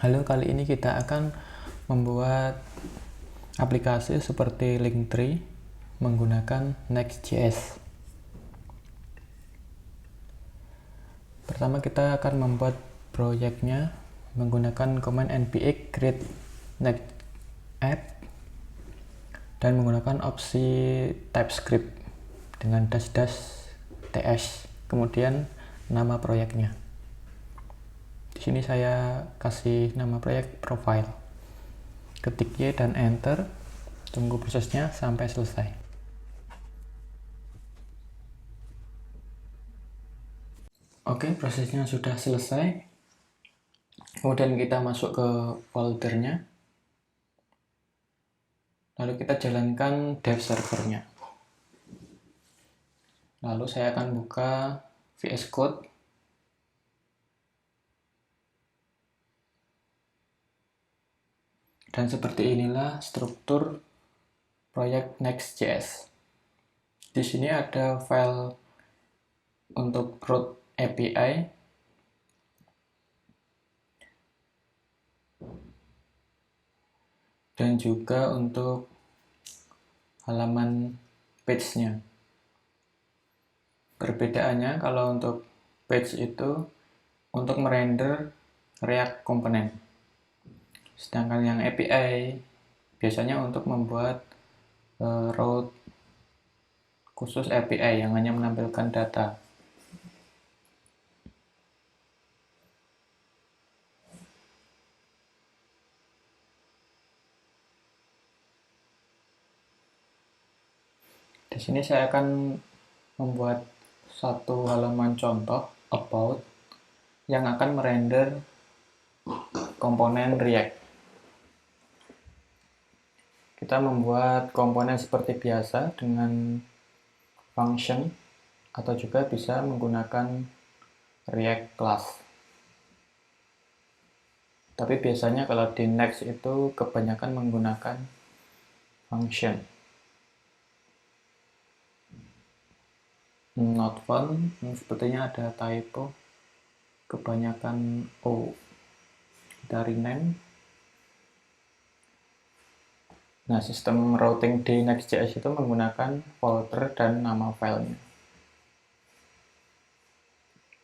Halo, kali ini kita akan membuat aplikasi seperti Linktree menggunakan Next.js. Pertama kita akan membuat proyeknya menggunakan command npx create next app dan menggunakan opsi TypeScript dengan --ts, kemudian nama proyeknya. Di sini saya kasih nama proyek profile. Ketik Y dan enter, tunggu prosesnya sampai selesai. Oke, prosesnya sudah selesai. Kemudian kita masuk ke foldernya. Lalu kita jalankan dev servernya. Lalu saya akan buka VS Code. Dan seperti inilah struktur proyek Next.js. Di sini ada file untuk root API, dan juga untuk halaman page-nya. Perbedaannya kalau untuk page itu untuk merender React komponen. Sedangkan yang API biasanya untuk membuat route khusus API yang hanya menampilkan data. Di sini saya akan membuat satu halaman contoh about yang akan merender komponen React. Kita membuat komponen seperti biasa dengan function atau juga bisa menggunakan React class. Tapi biasanya kalau di Next itu kebanyakan menggunakan function. Not found, sepertinya ada typo, kebanyakan O. Kita rename. Nah, sistem routing di Next.js itu menggunakan folder dan nama filenya.